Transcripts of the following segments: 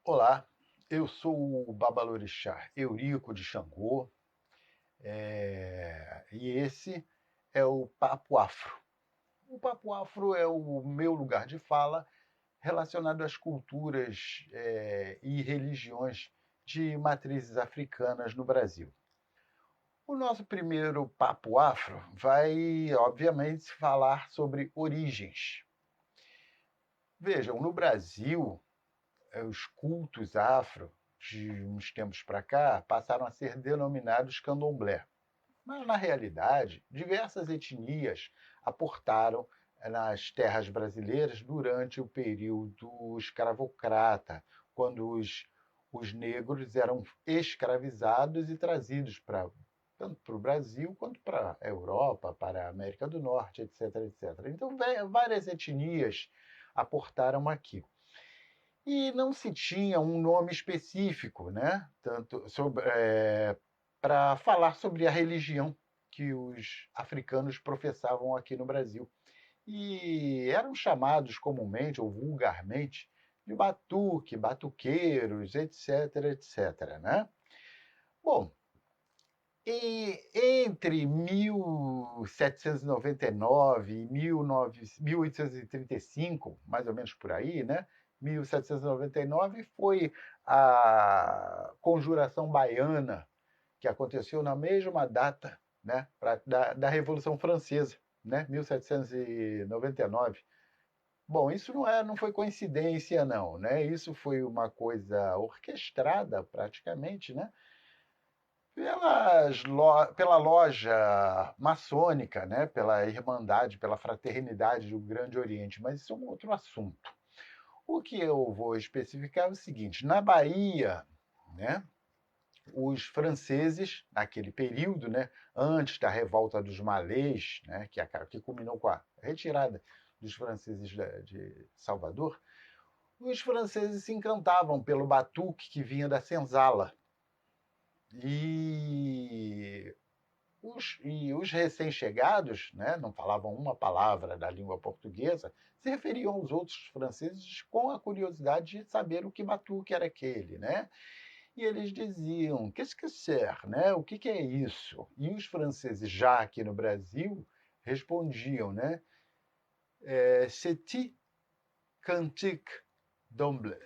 Olá, eu sou o Babalorixá Eurico de Xangô, e esse é o Papo Afro. O Papo Afro é o meu lugar de fala relacionado às culturas e religiões de matrizes africanas no Brasil. O nosso primeiro Papo Afro vai, obviamente, falar sobre origens. Vejam, no Brasil, os cultos afro, de uns tempos para cá, passaram a ser denominados candomblé. Mas, na realidade, diversas etnias aportaram nas terras brasileiras durante o período escravocrata, quando os negros eram escravizados e trazidos tanto para o Brasil quanto para a Europa, para a América do Norte, etc, etc. Então, várias etnias aportaram aqui. E não se tinha um nome específico, né? Tanto para falar sobre a religião que os africanos professavam aqui no Brasil. E eram chamados comumente ou vulgarmente de batuque, batuqueiros, etc, etc, né? Bom, e entre 1799 e 1835, mais ou menos por aí, né? 1799 foi a Conjuração Baiana, que aconteceu na mesma data, né, da Revolução Francesa, né, 1799. Bom, isso não foi coincidência, não, né? Isso foi uma coisa orquestrada, praticamente, né? Pela loja maçônica, né? Pela Irmandade, pela Fraternidade do Grande Oriente, mas isso é um outro assunto. O que eu vou especificar é o seguinte: na Bahia, né, os franceses, naquele período, né, antes da revolta dos malês, né, que culminou com a retirada dos franceses de Salvador, os franceses se encantavam pelo batuque que vinha da senzala. E os recém-chegados, né, não falavam uma palavra da língua portuguesa, se referiam aos outros franceses com a curiosidade de saber o que batuque era aquele, né? E eles diziam, qu'est-ce que c'est, né? O que é isso? E os franceses, já aqui no Brasil, respondiam, né? C'est cantique d'omble.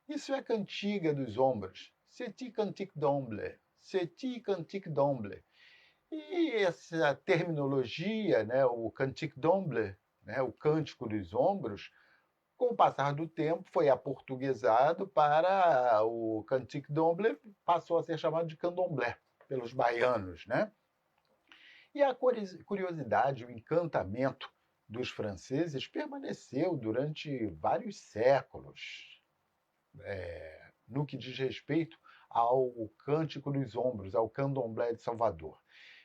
Isso é cantiga dos ombros. C'est cantique d'omble. C'est cantique d'omble. E essa terminologia, né, o cantique d'omble, né, o cântico dos ombros, com o passar do tempo foi aportuguesado para o cantique d'omble, passou a ser chamado de candomblé pelos baianos, né? E a curiosidade, o encantamento dos franceses permaneceu durante vários séculos, no que diz respeito ao cântico dos ombros, ao candomblé de Salvador.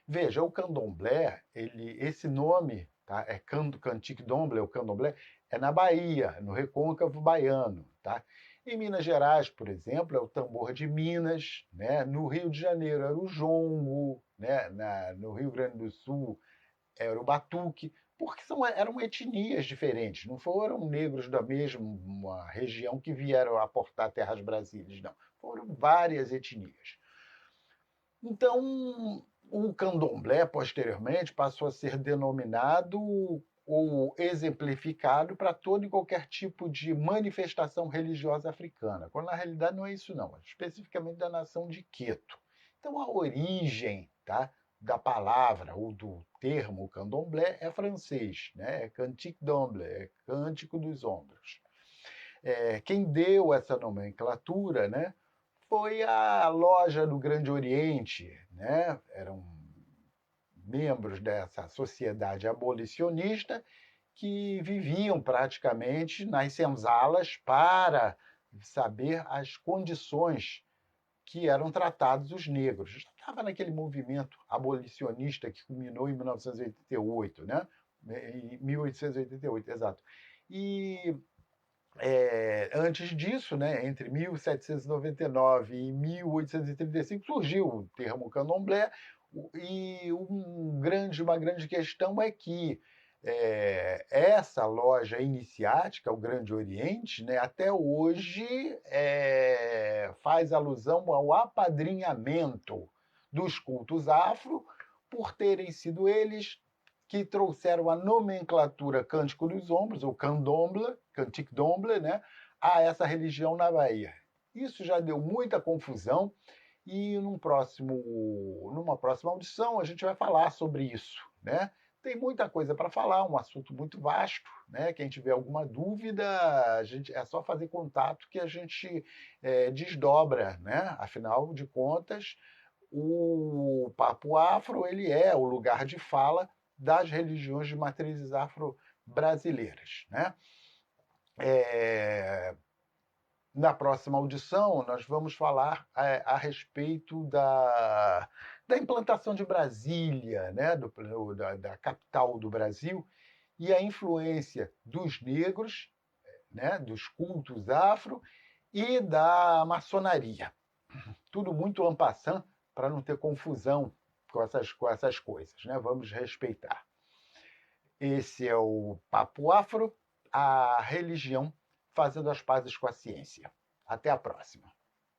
Veja, o candomblé, esse nome, tá? Cantique d'omble, o candomblé, é na Bahia, no recôncavo baiano. Tá? Em Minas Gerais, por exemplo, é o tambor de Minas. Né? No Rio de Janeiro era o jongo. Né? No Rio Grande do Sul era o batuque. Porque eram etnias diferentes, não foram negros da mesma região que vieram aportar terras brasileiras, não. Foram várias etnias. Então, o candomblé, posteriormente, passou a ser denominado ou exemplificado para todo e qualquer tipo de manifestação religiosa africana, quando na realidade não é isso não, é especificamente da nação de Queto. Então, a origem, tá, da palavra ou do termo candomblé é francês, né? É cantique d'omble, é cântico dos ombros. Quem deu essa nomenclatura, né, foi a loja do Grande Oriente, né? Eram membros dessa sociedade abolicionista que viviam praticamente nas senzalas para saber as condições que eram tratados os negros. Estava naquele movimento abolicionista que culminou em 1988, né? Em 1888, exato. E antes disso, né, entre 1799 e 1835, surgiu o termo candomblé, e uma grande questão é que essa loja iniciática, o Grande Oriente, né, até hoje faz alusão ao apadrinhamento dos cultos afro, por terem sido eles que trouxeram a nomenclatura Cântico dos Ombros, ou Candomblé, Cantique Domblé, né, a essa religião na Bahia. Isso já deu muita confusão e numa próxima audição a gente vai falar sobre isso, né? Tem muita coisa para falar, um assunto muito vasto, né? Quem tiver alguma dúvida, é só fazer contato que a gente desdobra, né? Afinal de contas, o Papo Afro ele é o lugar de fala das religiões de matrizes afro-brasileiras, né? Na próxima audição, nós vamos falar a respeito da implantação de Brasília, né, da capital do Brasil, e a influência dos negros, né, dos cultos afro e da maçonaria. Tudo muito en passant, para não ter confusão com essas coisas, né? Vamos respeitar. Esse é o Papo Afro, a religião fazendo as pazes com a ciência. Até a próxima.